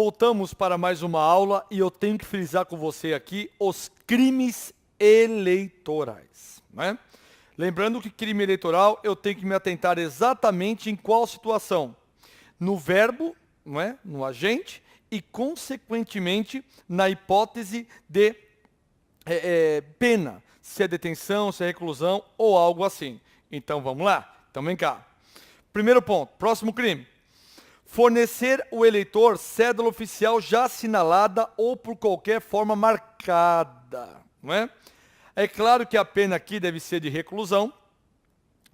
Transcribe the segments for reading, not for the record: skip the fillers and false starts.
Voltamos para mais uma aula e eu tenho que frisar com você aqui os crimes eleitorais, né? Lembrando que crime eleitoral eu tenho que me atentar exatamente em qual situação? No verbo, não é? No agente e, consequentemente, na hipótese de pena, se é detenção, se é reclusão ou algo assim. Então vamos lá? Então vem cá. Primeiro ponto, próximo crime. Fornecer o eleitor cédula oficial já assinalada ou por qualquer forma marcada, não é? É claro que a pena aqui deve ser de reclusão,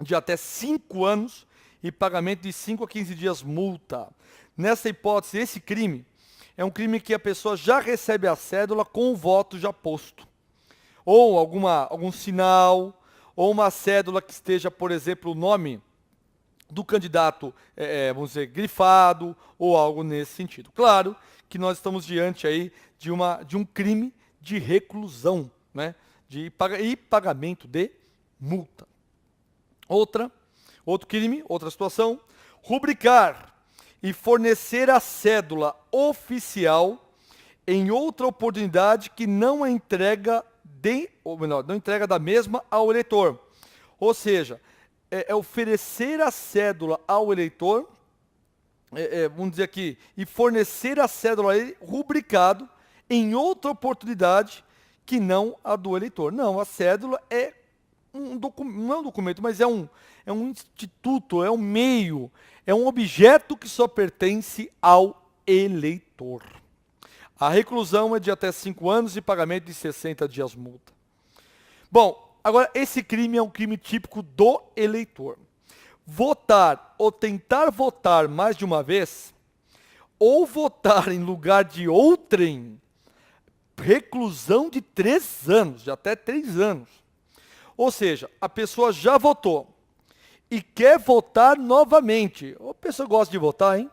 de até 5 anos e pagamento de 5 a 15 dias multa. Nessa hipótese, esse crime é um crime que a pessoa já recebe a cédula com o voto já posto. Ou algum sinal, ou uma cédula que esteja, por exemplo, o nome do candidato, vamos dizer, grifado, ou algo nesse sentido. Claro que nós estamos diante aí de um crime de reclusão, né? E pagamento de multa. Outro crime, outra situação, rubricar e fornecer a cédula oficial em outra oportunidade que não a entrega não entrega da mesma ao eleitor. Ou seja, oferecer a cédula ao eleitor, vamos dizer aqui, e fornecer a cédula a ele rubricado em outra oportunidade que não a do eleitor. Não, a cédula é não é um documento, mas é um instituto, é um meio, é um objeto que só pertence ao eleitor. A reclusão é de até 5 anos e pagamento de 60 dias multa. Bom, agora esse crime é um crime típico do eleitor. Votar ou tentar votar mais de uma vez, ou votar em lugar de outrem, reclusão de 3 anos, de até 3 anos. Ou seja, a pessoa já votou e quer votar novamente. A pessoa gosta de votar, hein?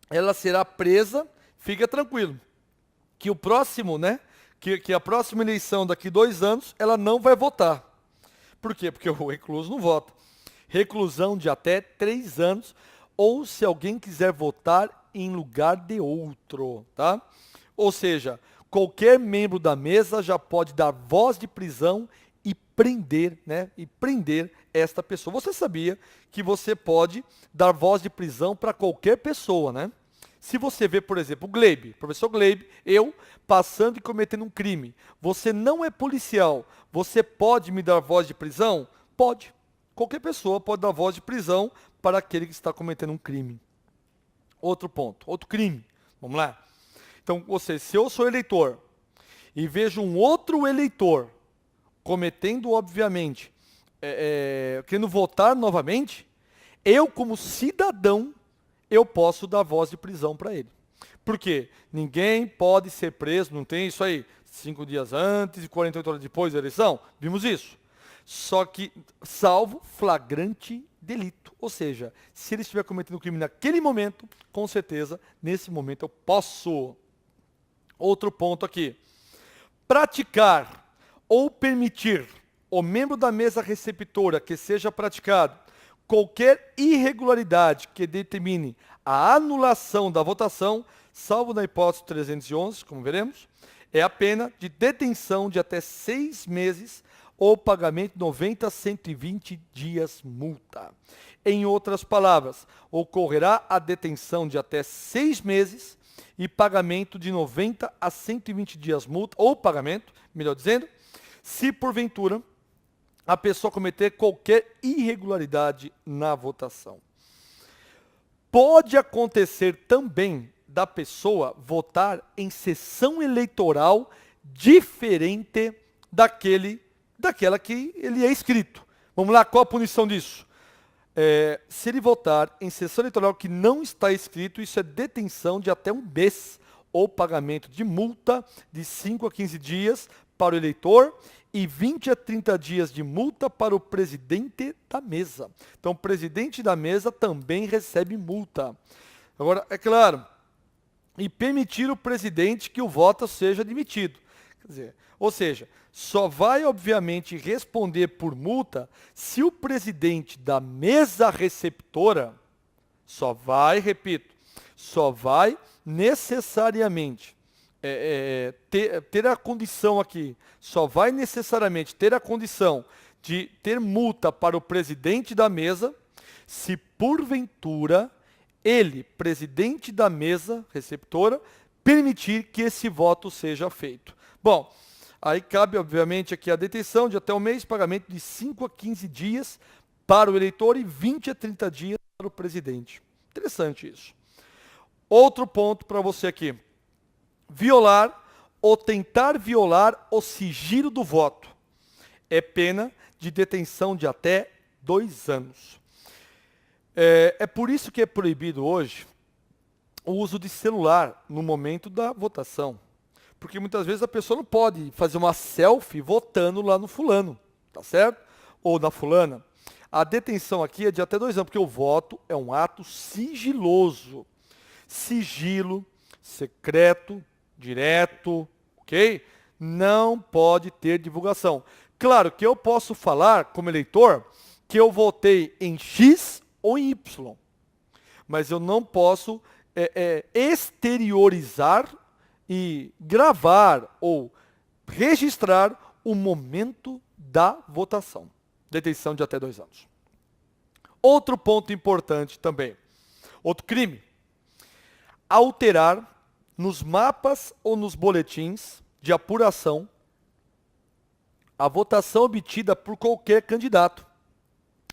Ela será presa, fica tranquilo, que o próximo, né? Que a próxima eleição daqui 2 anos, ela não vai votar. Por quê? Porque o recluso não vota. Reclusão de até 3 anos, ou se alguém quiser votar em lugar de outro, tá? Ou seja, qualquer membro da mesa já pode dar voz de prisão e prender, né? E prender esta pessoa. Você sabia que você pode dar voz de prisão para qualquer pessoa, né? Se você vê, por exemplo, o Gleibe, professor Gleibe, eu passando e cometendo um crime, você não é policial, você pode me dar voz de prisão? Pode. Qualquer pessoa pode dar voz de prisão para aquele que está cometendo um crime. Outro ponto, outro crime. Vamos lá? Então, se eu sou eleitor e vejo um outro eleitor cometendo, obviamente, querendo votar novamente, eu, como cidadão, eu posso dar voz de prisão para ele. Por quê? Ninguém pode ser preso, não tem isso aí, 5 dias antes e 48 horas depois da eleição. Vimos isso. Só que, salvo flagrante delito. Ou seja, se ele estiver cometendo um crime naquele momento, com certeza, nesse momento eu posso. Outro ponto aqui. Praticar ou permitir o membro da mesa receptora que seja praticado qualquer irregularidade que determine a anulação da votação, salvo na hipótese 311, como veremos, é a pena de detenção de até 6 meses ou pagamento de 90 a 120 dias multa. Em outras palavras, ocorrerá a detenção de até 6 meses e pagamento de 90 a 120 dias multa, ou pagamento, melhor dizendo, se porventura a pessoa cometer qualquer irregularidade na votação. Pode acontecer também da pessoa votar em sessão eleitoral diferente daquela que ele é inscrito. Vamos lá, qual a punição disso? Se ele votar em sessão eleitoral que não está inscrito, isso é detenção de até 1 mês ou pagamento de multa de 5 a 15 dias para o eleitor e 20 a 30 dias de multa para o presidente da mesa. Então, o presidente da mesa também recebe multa. Agora, é claro, e permitir o presidente que o voto seja admitido. Quer dizer, ou seja, só vai, obviamente, responder por multa se o presidente da mesa receptora, só vai necessariamente ter a condição aqui, só vai necessariamente ter a condição de ter multa para o presidente da mesa, se porventura ele, presidente da mesa receptora, permitir que esse voto seja feito. Bom, aí cabe obviamente aqui a detenção de até um mês, pagamento de 5 a 15 dias para o eleitor e 20 a 30 dias para o presidente. Interessante isso. Outro ponto para você aqui. Violar ou tentar violar o sigilo do voto. É pena de detenção de até 2 anos. É por isso que é proibido hoje o uso de celular no momento da votação. Porque muitas vezes a pessoa não pode fazer uma selfie votando lá no fulano, tá certo? Ou na fulana. A detenção aqui é de até 2 anos, porque o voto é um ato sigiloso. Sigilo, secreto, direto, ok? Não pode ter divulgação. Claro que eu posso falar, como eleitor, que eu votei em X ou em Y, mas eu não posso exteriorizar e gravar ou registrar o momento da votação. Detenção de até 2 anos. Outro ponto importante também, outro crime, alterar nos mapas ou nos boletins de apuração a votação obtida por qualquer candidato,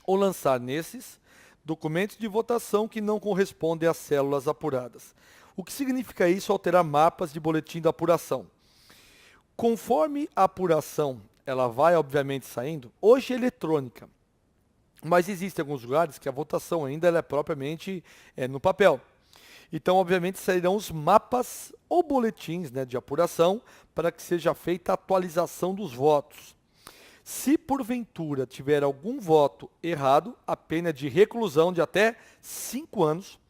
ou lançar nesses documentos de votação que não correspondem às células apuradas. O que significa isso, alterar mapas de boletim da apuração? Conforme a apuração ela vai obviamente saindo, hoje é eletrônica, mas existem alguns lugares que a votação ainda ela é propriamente no papel. Então, obviamente, sairão os mapas ou boletins, né, de apuração para que seja feita a atualização dos votos. Se porventura tiver algum voto errado, a pena é de reclusão de até 5 anos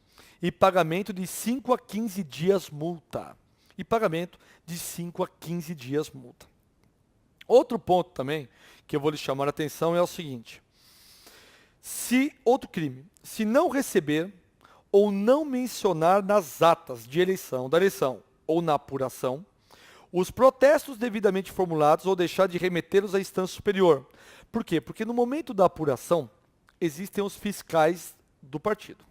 e pagamento de 5 a 15 dias multa. E pagamento de 5 a 15 dias multa. Outro ponto também que eu vou lhe chamar a atenção é o seguinte. Outro crime, se não receber ou não mencionar nas atas de eleição, da eleição ou na apuração, os protestos devidamente formulados ou deixar de remetê-los à instância superior. Por quê? Porque no momento da apuração, existem os fiscais do partido.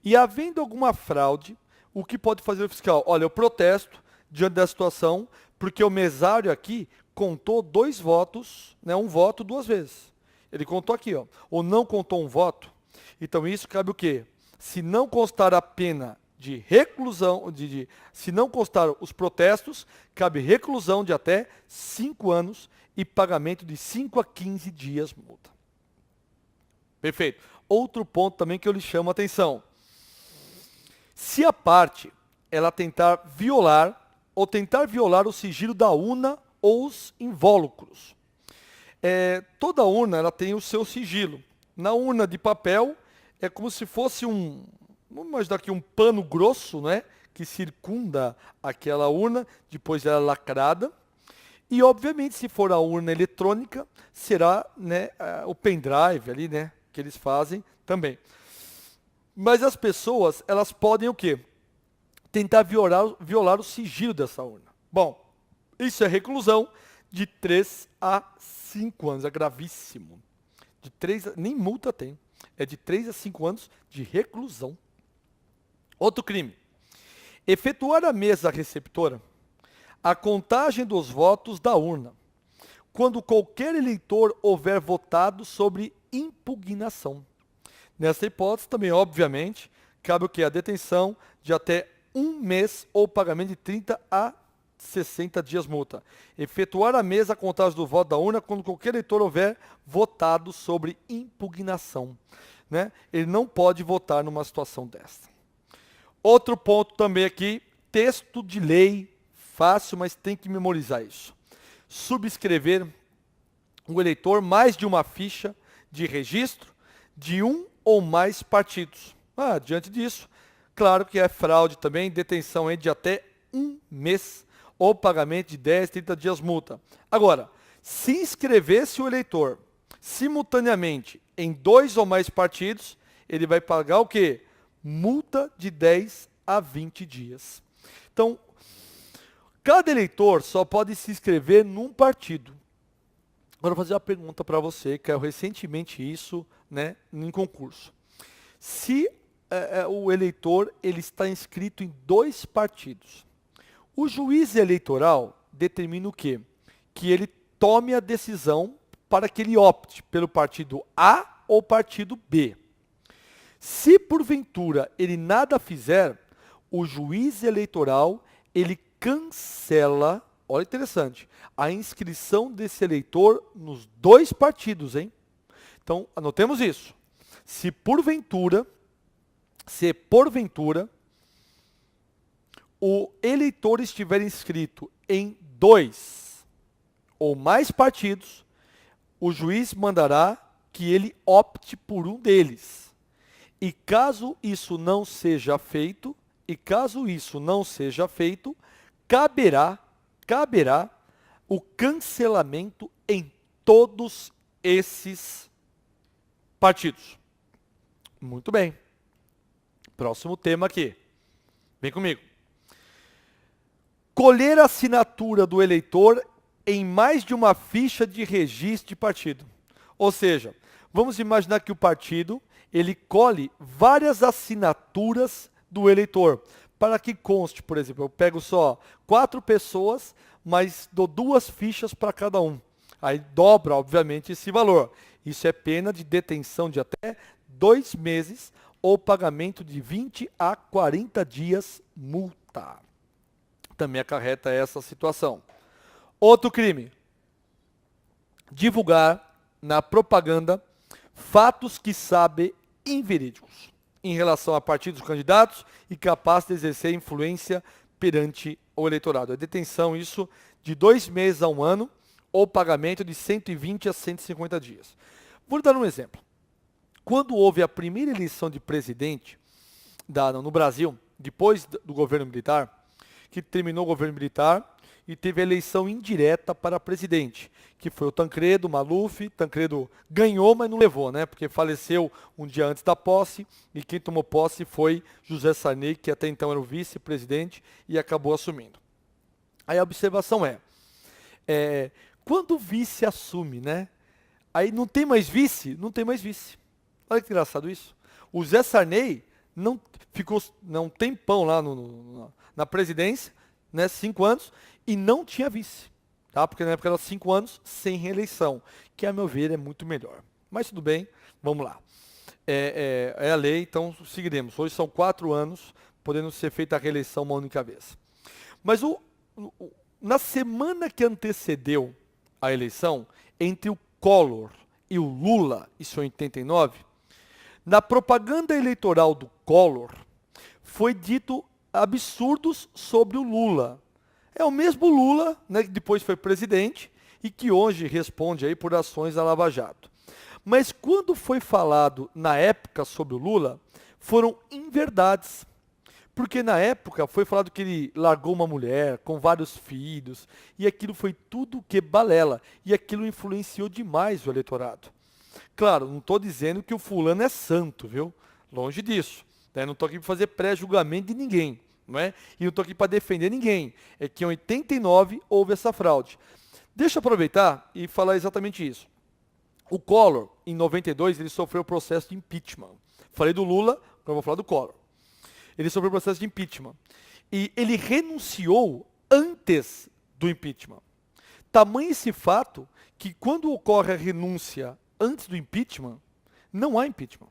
E havendo alguma fraude, o que pode fazer o fiscal? Olha, eu protesto diante da situação, porque o mesário aqui contou 2 votos, né, um voto 2 vezes. Ele contou aqui, ó, ou não contou um voto. Então isso cabe o quê? Se não constar a pena de reclusão, se não constar os protestos, cabe reclusão de até 5 anos e pagamento de 5 a 15 dias multa. Perfeito. Outro ponto também que eu lhe chamo a atenção. Se a parte ela tentar violar o sigilo da urna ou os invólucros. Toda urna ela tem o seu sigilo. Na urna de papel é como se fosse vamos imaginar aqui um pano grosso, né, que circunda aquela urna, depois ela é lacrada. E, obviamente, se for a urna eletrônica, será, né, o pendrive ali, né, que eles fazem também. Mas as pessoas, elas podem o quê? Tentar violar o sigilo dessa urna. Bom, isso é reclusão de 3 a 5 anos, é gravíssimo. Nem multa tem, é de 3 a 5 anos de reclusão. Outro crime, efetuar a mesa receptora a contagem dos votos da urna, quando qualquer eleitor houver votado sobre impugnação. Nessa hipótese também, obviamente, cabe o quê? A detenção de até 1 mês ou pagamento de 30 a 60 dias multa. Efetuar a mesa a contagem do voto da urna quando qualquer eleitor houver votado sobre impugnação, né? Ele não pode votar numa situação dessa. Outro ponto também aqui, texto de lei, fácil, mas tem que memorizar isso. Subscrever o eleitor mais de uma ficha de registro de um ou mais partidos. Diante disso, claro que é fraude também, detenção de até 1 mês ou pagamento de 10, 30 dias multa. Agora, se inscrevesse o eleitor simultaneamente em 2 ou mais partidos, ele vai pagar o quê? Multa de 10 a 20 dias. Então, cada eleitor só pode se inscrever num partido. Agora eu vou fazer uma pergunta para você, que caiu recentemente isso, né, em concurso. Se o eleitor ele está inscrito em 2 partidos, o juiz eleitoral determina o quê? Que ele tome a decisão para que ele opte pelo partido A ou partido B. Se porventura ele nada fizer, o juiz eleitoral ele cancela, olha interessante, a inscrição desse eleitor nos 2 partidos, hein? Então, anotemos isso. Se porventura o eleitor estiver inscrito em 2 ou mais partidos, o juiz mandará que ele opte por um deles. E caso isso não seja feito, caberá o cancelamento em todos esses partidos. Muito bem. Próximo tema aqui. Vem comigo. Colher a assinatura do eleitor em mais de uma ficha de registro de partido. Ou seja, vamos imaginar que o partido ele colhe várias assinaturas do eleitor. Para que conste, por exemplo, eu pego só 4 pessoas, mas dou 2 fichas para cada um. Aí dobra, obviamente, esse valor. Isso é pena de detenção de até 2 meses ou pagamento de 20 a 40 dias multa. Também acarreta essa situação. Outro crime. Divulgar na propaganda fatos que sabe inverídicos em relação a partidos candidatos e capazes de exercer influência perante o eleitorado. É detenção isso de 2 meses a 1 ano ou pagamento de 120 a 150 dias. Vou dar um exemplo. Quando houve a primeira eleição de presidente no Brasil, depois do governo militar, que terminou o governo militar e teve a eleição indireta para presidente, que foi o Tancredo Maluf. Tancredo ganhou, mas não levou, né? Porque faleceu um dia antes da posse e quem tomou posse foi José Sarney, que até então era o vice-presidente e acabou assumindo. Aí a observação quando o vice assume, né? Aí não tem mais vice? Não tem mais vice. Olha que engraçado isso. O Zé Sarney não ficou um tempão lá na presidência, né, 5 anos, e não tinha vice. Tá? Porque na época era 5 anos sem reeleição, que a meu ver é muito melhor. Mas tudo bem, vamos lá. É a lei, então seguiremos. Hoje são 4 anos, podendo ser feita a reeleição uma única vez. Mas na semana que antecedeu a eleição, entre o Collor e o Lula, isso em 89, na propaganda eleitoral do Collor, foi dito absurdos sobre o Lula. É o mesmo Lula, né, que depois foi presidente e que hoje responde aí por ações da Lava Jato. Mas quando foi falado na época sobre o Lula, foram inverdades. Porque na época foi falado que ele largou uma mulher com vários filhos e aquilo foi tudo que balela. E aquilo influenciou demais o eleitorado. Claro, não estou dizendo que o fulano é santo, viu? Longe disso. Né? Não estou aqui para fazer pré-julgamento de ninguém. Não é? E não estou aqui para defender ninguém. É que em 89 houve essa fraude. Deixa eu aproveitar e falar exatamente isso. O Collor, em 92, ele sofreu o processo de impeachment. Falei do Lula, agora vou falar do Collor. Ele sofreu o processo de impeachment. E ele renunciou antes do impeachment. Tamanho esse fato que quando ocorre a renúncia antes do impeachment, não há impeachment.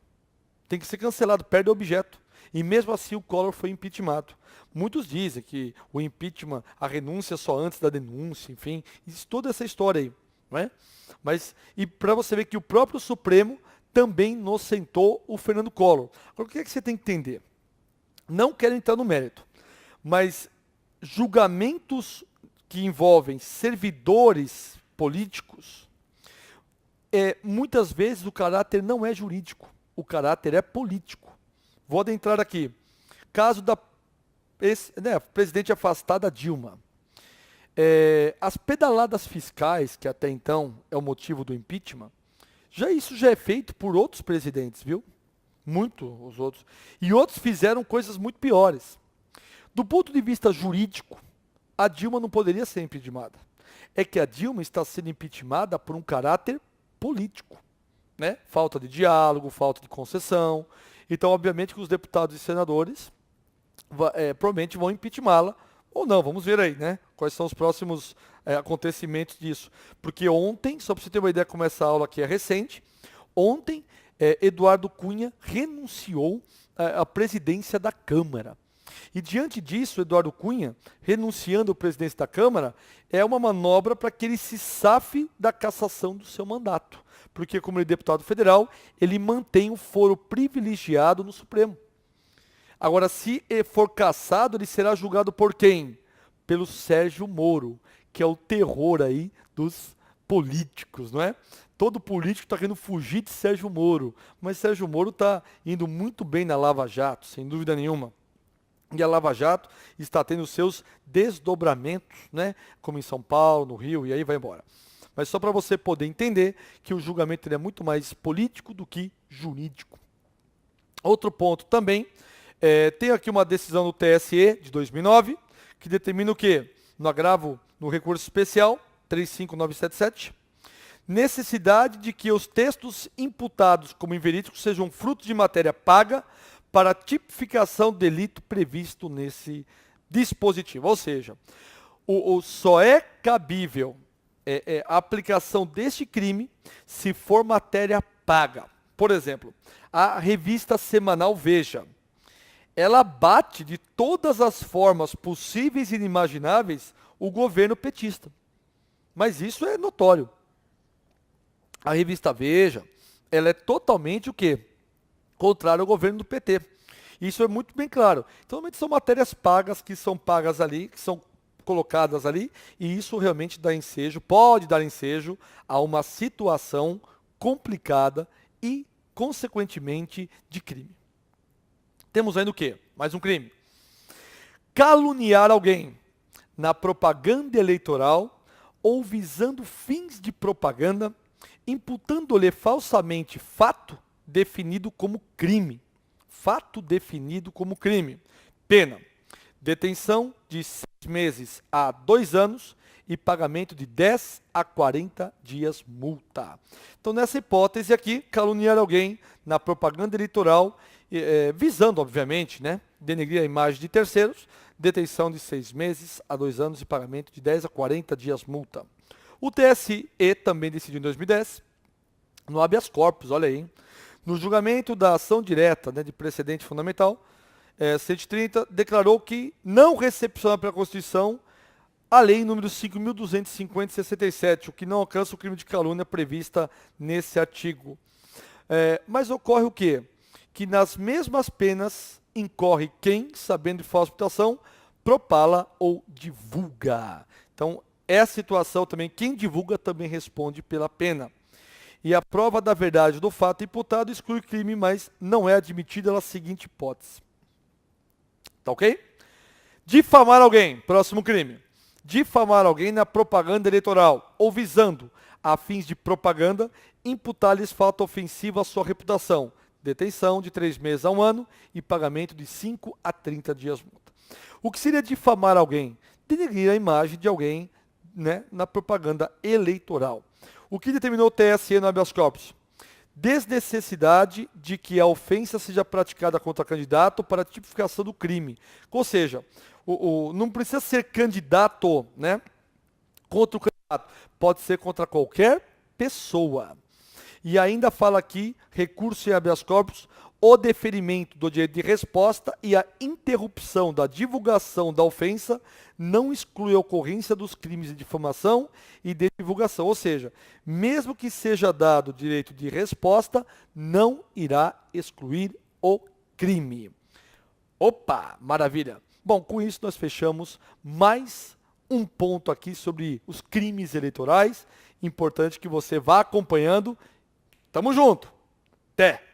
Tem que ser cancelado, perde o objeto. E mesmo assim o Collor foi impeachmentado. Muitos dizem que o impeachment, a renúncia só antes da denúncia, enfim, existe toda essa história aí. Não é? Mas, e para você ver que o próprio Supremo também inocentou o Fernando Collor. Agora, o que é que você tem que entender? Não quero entrar no mérito, mas julgamentos que envolvem servidores políticos, muitas vezes o caráter não é jurídico, o caráter é político. Vou adentrar aqui. Caso da presidente afastada Dilma. As pedaladas fiscais, que até então é o motivo do impeachment, isso já é feito por outros presidentes, viu? Muito os outros. E outros fizeram coisas muito piores. Do ponto de vista jurídico, a Dilma não poderia ser impeachmentada. É que a Dilma está sendo impeachmentada por um caráter político, né? Falta de diálogo, falta de concessão. Então, obviamente que os deputados e senadores provavelmente vão impeachmá-la, ou não, vamos ver aí, né? Quais são os próximos acontecimentos disso. Porque ontem, só para você ter uma ideia como essa aula aqui é recente, ontem Eduardo Cunha renunciou à presidência da Câmara. E diante disso, Eduardo Cunha, renunciando à presidência da Câmara, é uma manobra para que ele se safe da cassação do seu mandato. Porque, como ele é deputado federal, ele mantém o foro privilegiado no Supremo. Agora, se for cassado, ele será julgado por quem? Pelo Sérgio Moro, que é o terror aí dos políticos, não é? Todo político está querendo fugir de Sérgio Moro, mas Sérgio Moro está indo muito bem na Lava Jato, sem dúvida nenhuma. E a Lava Jato está tendo seus desdobramentos, né? Como em São Paulo, no Rio, e aí vai embora. Mas só para você poder entender que o julgamento ele é muito mais político do que jurídico. Outro ponto também, tem aqui uma decisão do TSE de 2009, que determina o quê? No agravo, no recurso especial, 35977, necessidade de que os textos imputados como inverídicos sejam fruto de matéria paga para a tipificação do delito previsto nesse dispositivo. Ou seja, só é cabível a aplicação deste crime se for matéria paga. Por exemplo, a revista semanal Veja, ela bate de todas as formas possíveis e inimagináveis o governo petista. Mas isso é notório. A revista Veja, ela é totalmente o quê? Contrário ao governo do PT. Isso é muito bem claro. Então, realmente são matérias pagas que são pagas ali, que são colocadas ali, e isso realmente dá ensejo, pode dar ensejo a uma situação complicada e, consequentemente, de crime. Temos ainda o quê? Mais um crime. Caluniar alguém na propaganda eleitoral ou visando fins de propaganda, imputando-lhe falsamente fato definido como crime. Fato definido como crime. Pena: detenção de 6 meses a 2 anos e pagamento de 10 a 40 dias multa. Então, nessa hipótese aqui, caluniar alguém na propaganda eleitoral, visando, obviamente, né, denegrir a imagem de terceiros, detenção de 6 meses a 2 anos e pagamento de 10 a 40 dias multa. O TSE também decidiu em 2010, no habeas corpus, olha aí, no julgamento da ação direta, né, de precedente fundamental, 130, declarou que não recepciona pela Constituição a lei número 5.250/67, o que não alcança o crime de calúnia prevista nesse artigo. Mas ocorre o quê? Que nas mesmas penas incorre quem, sabendo de falsa imputação, propala ou divulga. Então, é a situação também, quem divulga também responde pela pena. E a prova da verdade do fato imputado exclui o crime, mas não é admitida a seguinte hipótese. Tá ok? Difamar alguém, próximo crime. Difamar alguém na propaganda eleitoral, ou visando, a fins de propaganda, imputar-lhes falta ofensiva à sua reputação. Detenção de 3 meses a 1 ano e pagamento de 5 a 30 dias multa. O que seria difamar alguém? Denegrir a imagem de alguém, né, na propaganda eleitoral. O que determinou o TSE no habeas corpus? Desnecessidade de que a ofensa seja praticada contra candidato para a tipificação do crime. Ou seja, não precisa ser candidato, né, contra o candidato. Pode ser contra qualquer pessoa. E ainda fala aqui, recurso em habeas corpus, o deferimento do direito de resposta e a interrupção da divulgação da ofensa não exclui a ocorrência dos crimes de difamação e de divulgação. Ou seja, mesmo que seja dado o direito de resposta, não irá excluir o crime. Opa, maravilha! Bom, com isso nós fechamos mais um ponto aqui sobre os crimes eleitorais. Importante que você vá acompanhando. Tamo junto! Até!